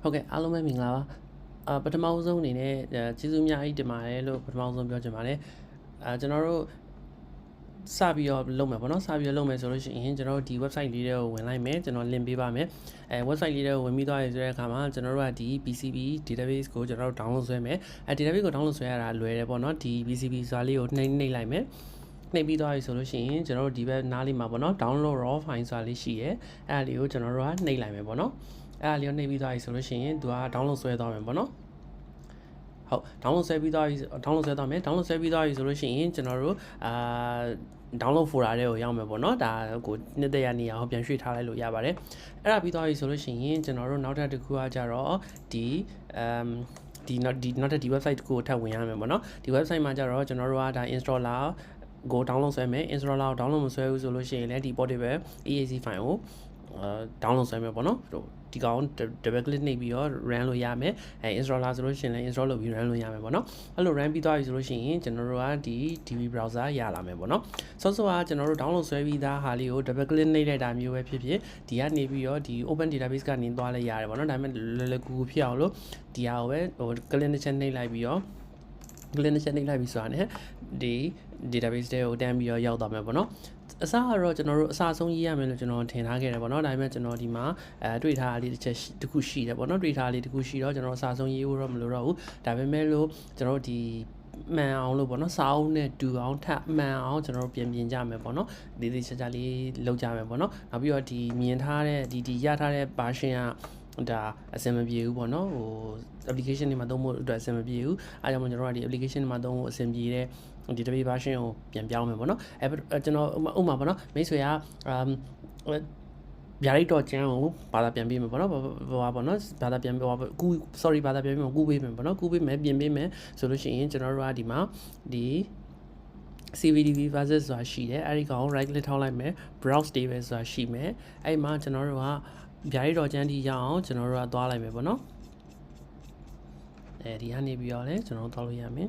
ဟုတ်ကဲ့အားလုံးပဲမင်္ဂလာပါပထမဆုံးအနေနဲ့ကျေးဇူးအများကြီးတင်ပါတယ်လို့ပထမဆုံးပြောချင်ပါတယ်ကျွန်တော်တို့စပြီးတော့လုပ်မယ်ပေါ့နော်စပြီးတော့လုပ်မယ်ဆိုလို့ရှိရင်ကျွန်တော်တို့ဒီ website လေးတွေကိုဝင်လိုက်မယ်ကျွန်တော် link ပေးပါမယ်website လေးတွေကိုဝင်ပြီးသွားရဆိုတဲ့အခါမှာကျွန်တော်တို့ကဒီ BCP database ကိုကျွန်တော်တို့ download ဆွဲမယ်database ကို download ဆွဲရတာလွယ်တယ်ပေါ့နော်ဒီ BCP ဆိုတာလေးကိုနှိပ်လိုက်မယ်နှိပ်ပြီးသွားပြီဆိုလို့ရှိရင်ကျွန်တော်တို့ဒီဘက်နားလေးမှာပေါ့နော် download raw file ဆိုတာလေးရှိရဲအဲ့ဒါလေးကိုကျွန်တော်တို့ကနှိပ်လိုက်မယ်ပေါ့နော်အဲ့ဒါလေးကိုနှိပ်ပြီးသွားပြီဆိုလို့ရှိရင်သူက download ဆွဲသွားမယ်ပေါ့နော်ဟုတ် download ဆွဲပြီးသွားပြီ download ဆွဲသွားမယ် download ဆွဲပြီးသွားပြီဆိုလို့ရှိရင်ကျွန်တော်တို့download folder တွေကိုရောက်မယ်ပေါ့နော်ဒါကိုနှစ်သက်ရနေအောင်ပြန်ရွှေ့ထားလိုက်လို့ရပါတယ်အဲ့ဒါပြီးသွားပြီဆိုလို့ရှိရင်ကျွန်တော်တို့နောက်ထပ်တစ်ခုကကြတော့ဒီနောက်ထပ်ဒီ website ကိုထပ်ဝင်ရမယ်ပေါ့နော်ဒီ website မှာကြတော့ကျွန်တော်တို့ကဒါ installer ကို download ဆွဲမယ် installer ကို download မဆွဲဘူးဆိုလို့ရှိရင်လည်းဒီ portable EAC file ကိုdownload ဆွဲမယ်ပေါ့နော်ဒီကောင် double click နှိပ်ပြီးတော့ run လို့ရမယ်installer ဆိုလို့ရှိရင်လည်း install လုပ်ပြီး run လို့ရမယ်ပေါ့နော်အဲ့လို run ပြီးသွားပြီဆိုလို့ရှိရင်ကျွန်တော်တို့ကဒီ DB browser ရလာမယ်ပေါ့နော်ဆော့ကကျွန်တော်တို့ download ဆွဲပြီးသားဟာလေးကို double click နှိပ်လိုက်တာမျိုးပဲဖြစ်ဖြစ်ဒီကနေပြီးတော့ဒီ open database ကနေသွားလဲရတယ်ပေါ့နော်ဒါပေမဲ့လွယ်ကူဖြစ်အောင်လို့ဒီဟာကိုပဲclick တစ်ချက်နှိပ်လိုက်ပြီးတော့click တစ်ချက်နှိပ်လိုက်ပြီးဆိုတာ ਨੇ ဒီ database တွေကိုတန်းပြီးတော့ရောက်သွားမယ်ပေါ့နော်အစားကတော့ကျွန်တော်တို့အစားဆုံးရေးရမယ်လို့ကျွန်တော်ထင်ထားခဲ့တယ်ပေါ့နော်ဒါပေမဲ့ကျွန်တော်ဒီမှာတွေ့ထားလေးတစ်ချက်တစ်ခုရှိတယ်ပေါ့နော်တွေ့ထားလေးတစ်ခုရှိတော့ကျွန်တော်အစားဆုံးရေးဖို့တော့မလိုတော့ဘူးဒါပေမဲ့လို့ကျွန်တော်ဒီမှန်အောင်လို့ပေါ့နော်စာအုပ်နဲ့တူအောင်ထပ်မှန်အောင်ကျွန်တော်တို့ပြင်ကြမယ်ပေါ့နော်ဒီချာလေးလုပ်ကြမယ်ပေါ့နော်နောက်ပြီးတော့ဒီမြင်ထားတဲ့ဒီရထားတဲ့ version ကဒါအဆင်မပြေဘူးပေါ့နော်application တွေမှာသုံးဖို့အတွက်အဆင်မပြေဘူးအားကြောင့်ကျွန်တော်တို့ကဒီ application တွေမှာသုံးဖို့အဆင်ပြေတဲ့ဒီ database version ကိုပြန်ပြောင်းမယ်ပေါ့နော်ကျွန်တော်ဥပမာပေါ့နော်မိတ်ဆွေကဗျာဒိတ်တော့ကျန်းကိုဘာသာပြန်ပေးမယ်ပေါ့နော်ဘာနော်ဘာသာပြန်ပေးဘာသာပြန်ပေးမယ်ကူပေးမယ်ပေါ့နော်ကူပေးမယ်ပြင်ပေးမယ်ဆိုလို့ရှိရင်ကျွန်တော်တို့ကဒီမှာဒီ CVDB versus ဆိုတာရှိတယ်အဲ့ဒီကောင် right click ထောက်လိုက်မယ် browse table ဆိုတာရှိမယ်အဲ့မှာကျွန်တော်တို့ကဗျာဒိတ်တော့ကျန်းတီရအောင်ကျွန်တော်တို့ကသွားလိုက်မယ်ပေါ့နော်ဒီကနေပြီးတော့လည်းကျွန်တော်တို့သွားလို့ရမယ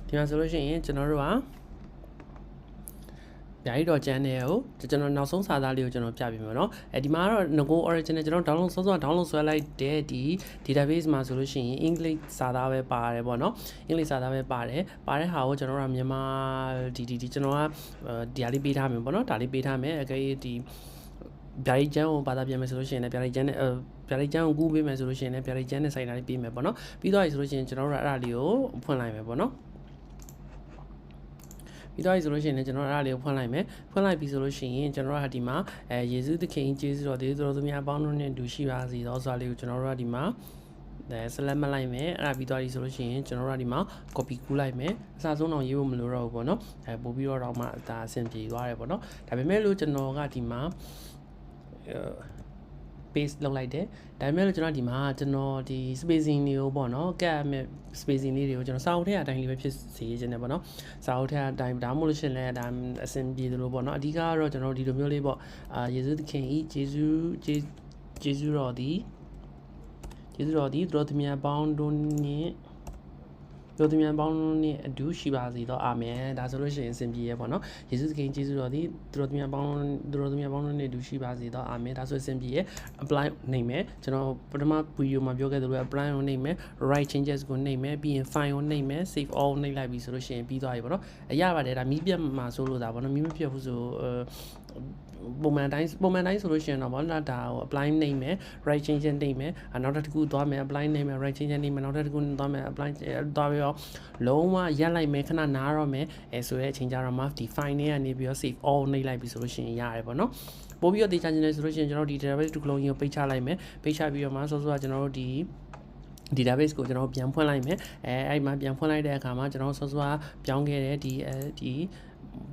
်ဒီမှာဆိုလို့ရှိရင်ကျွန်တော်တို့ကဗျာဒိတ်တော့ကျန်းတယ်ကိုကျွန်တော်နောက်ဆုံးစာသားလေးကိုကျွန်တော်ပြပြမယ်เนาะဒီမှာကတော့ Nago original ကျွန်တော် download စောစော download ဆွဲလိုက်တဲ့ဒီ database မှာဆိုလို့ရှိရင် English စာသားပဲပါတယ်ပေါ့เนาะ English စာသားပဲပါတယ်ပါတဲ့ဟာကိုကျွန်တော်တို့ကမြန်မာဒီကျွန်တော်ကဒီဟာလေးပေးထားမယ်ပေါ့เนาะဒါလေးပေးထားမယ်အကယ်ဒီဗျာဒိတ်ကျန်းကိုဘာသာပြန်မယ်ဆိုလို့ရှိရင်လည်းဗျာဒိတ်ကျန်းနဲ့ဗျာဒိတ်ကျန်းကိုကူးပေးမယ်ဆိုလို့ရှိရင်လည်းဗျာဒိတ်ကျန်းနဲ့ဆိုင်တာလေးပေးမယ်ပေါ့เนาะပြီးတော့ဆိုလို့ရှိရင်ကျွန်တော်တို့အဲ့ဒါလေးကိုဖွင့်လိုက်မယ်ပေါ့เนาะပြီးတော့ဆိုလို့ရှိရင်လည်းကျွန်တော်အဲ့ဒါလေးကိုဖွင့်လိုက်မယ်ဖွင့်လိုက်ပြီဆိုလို့ရှိရင်ကျွန်တော်တို့ကဒီမှာယေရှုသခင်ကျေးဇူးတော်တည်သူများအပေါင်းတို့နဲ့တူရှိပါစေသောဆိုတာလေးကိုကျွန်တော်တို့ကဒီမှာselect မလိုက်မယ်အဲ့ဒါပြီးတော့ဒီဆိုလို့ရှိရင်ကျွန်တော်တို့ကဒီမှာ copy ကူးလိုက်မယ်အစားဆုံးတော့ရေးဖို့မလိုတော့ဘူးပေါ့နော်ပို့ပြီးတော့မှဒါအဆင်ပြေသွားတယ်ပေါ့နော်ဒါပေမဲ့လို့ကျွန်တော်ကဒီမှာpaste လုပ်လိုက်တယ်ဒါပေမဲ့လို့ကျွန်တော်ဒီမှာကျွန်တော်ဒီ spacing တွေကိုပေါ့နော်ကတ်မဲ့ spacing လေးတွေကိုကျွန်တော်စာအုပ်ထဲအတိုင်းလေးပဲဖြစ်စေချင်တယ်ပေါ့နော်စာအုပ်ထဲအတိုင်းဒါမှမဟုတ်လို့ရှိရင်လည်းဒါအဆင်ပြေသလိုပေါ့နော်အဓိကကတော့ကျွန်တော်ဒီလိုမျိုးလေးပေါ့ယေရှုသခင်ဤယေရှုတော်သည်သူတို့သမီးပေါင်းတို့နဲ့တို့သမီးပေါင်းတို့နဲ့အတူရှိပါစေတော့အာမင်ဒါဆိုလို့ရှိရင်အဆင်ပြေရပေါ့နော်ယေရှုသခင်ကျေးဇူးတော်သည်သူတို့သမီးပေါင်းတို့နဲ့အတူရှိပါစေတော့အာမင်ဒါဆိုအဆင်ပြေရ apply နှိပ်မယ်ကျွန်တော်ပထမ video မှာပြောခဲ့သလို apply ကိုနှိပ်မယ် right changes ကိုနှိပ်မယ်ပြီးရင် file ကိုနှိပ်မယ် save all နှိပ်လိုက်ပြီဆိုလို့ရှိရင်ပြီးသွားပြီပေါ့နော်ရပါတယ်ဒါမီးပြတ်မှာဆိုလို့ဒါပေါ့နော်မီးမပြတ်ဘူးဆိုပုံမှန်တိုင်းဆိုလို့ရှိရင်တော့ဗောနော်ဒါကို apply နှိပ်မယ် right change နှိပ်မယ်နောက်တစ်ခုသွားမယ် apply နှိပ်မယ် right change နှိပ်မယ်နောက်တစ်ခုသွားမယ် apply သွားပြီးတော့လုံးဝရက်လိုက်မယ်ခဏနားတော့မယ်ဆိုတဲ့အချိန်ကြတော့မှဒီ file နဲ့ကနေပြီးတော့ save all နှိပ်လိုက်ပြီဆိုလို့ရှိရင်ရတယ်ဗောနော်ပို့ပြီးတော့တေချာချင်တယ်ဆိုလို့ရှိရင်ကျွန်တော်ဒီ database တစ်ခုလုံးကြီးကိုပိတ်ချလိုက်မယ်ပိတ်ချပြီးတော့မှစောစောကကျွန်တော်တို့ဒီ database ကိုကျွန်တော်ပြန်ဖွင့်လိုက်မယ်အဲ့မှာပြန်ဖွင့်လိုက်တဲ့အခါမှာကျွန်တော်စောစောကပြောင်းခဲ့တဲ့ဒီ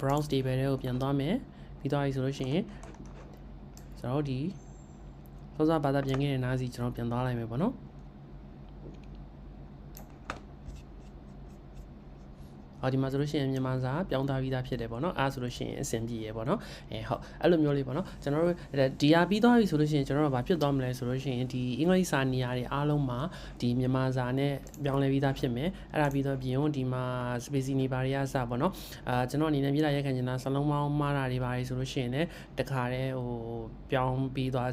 browse table တွေကိုပြန်သွားမယ်ပြီးသွားပြီဆိုလို့ရှိရင်ကျွန်တော်ဒီစောစောဘာသာပြန်ခဲ့တဲ့နားစီကျွန်တော်ပြန်သွားလိုက်မယ်ပေါ့နော် ဒီမှာဆိုလို့ရှိရင်မြန်မာစာပြောင်းသားပြီးသားဖြစ်တယ်ပေါ့နော်အားဆိုလို့ရှိရင်အဆင်ပြေရပေါ့နော်ဟုတ်အဲ့လိုမျိုးလေးပေါ့နော်ကျွန်တော်တို့ဒီဟာပြီးသွားပြီဆိုလို့ရှိရင်ကျွန်တော်တို့ဘာဖြစ်သွားမလဲဆိုလို့ရှိရင်ဒီအင်္ဂလိပ်စာနေရာတွေအားလုံးမှာဒီမြန်မာစာနဲ့ပြောင်းလဲပြီးသားဖြစ်မယ်အဲ့ဒါပြီးတော့ပြင်ဒီမှာ spacing တွေဘာတွေကစပေါ့နော်ကျွန်တော်အနေနဲ့မြေလာရက်ခံချင်တာစလုံးပေါင်းမှားတာတွေဘာတွေဆိုလို့ရှိရင်လည်းတခါတည်းပြောင်းပြီးသွား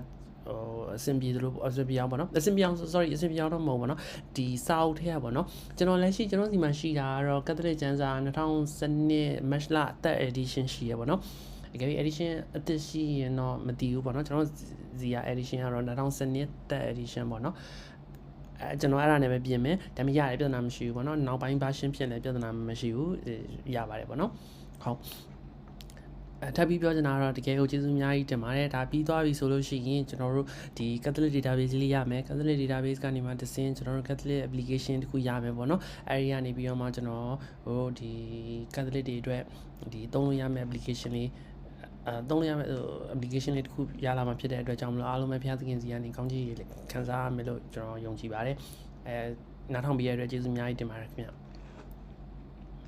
အဆင်ပြေသလိုအဆင်ပြေအောင်ပေါ့နော်အဆင်ပြေအောင် sorry အဆင်ပြေအောင်တော့မဟုတ်ပါနော်ဒီစာအုပ်ထဲကပေါ့နော်ကျွန်တော်လက်ရှိကျွန်တော်ဒီမှာရှိတာကတော့ Catholic ကျမ်းစာ2012 March လအသက် edition ရှိရပေါ့နော်ဒီ edition အသက်ရှိရင်တော့မတည်ဘူးပေါ့နော်ကျွန်တော်ဇီယာ edition ကတော့2012သက် edition ပေါ့နော်ကျွန်တော်အဲ့ဒါနဲ့ပဲပြင်မယ်ဒါပေမဲ့ရတယ်ပြဿနာမရှိဘူးပေါ့နော်နောက်ပိုင်း version ဖြစ်နေပြဿနာမရှိဘူးရပါတယ်ပေါ့နော်ဟုတ်ထပ်ပြီးပြောချင်တာတော့တကယ်ကိုကျေးဇူးအများကြီးတင်ပါတယ်ဒါပြီးသွားပြီဆိုလို့ရှိရင်ကျွန်တော်တို့ဒီ Catholic database လေးရမယ် Catholic database ကနေမှတစ်ဆင့်ကျွန်တော်တို့ Catholic application တခုရမယ်ပေါ့နော်အဲဒီကနေပြီးတော့မှကျွန်တော်ဒီ Catholic တွေအတွက်ဒီသုံးလို့ရမယ့် application လေးသုံးလို့ရမယ့် application လေးတခုရလာမှာဖြစ်တဲ့အတွက်ကြောင့်မလို့အားလုံးပဲဖျားသခင်စီကနေကောင်းချီးခံစားရမယ်လို့ကျွန်တော်ယုံကြည်ပါတယ်နားထောင်ပေးရတဲ့အတွက်ကျေးဇူးအများကြီးတင်ပါတယ်ခင်ဗျ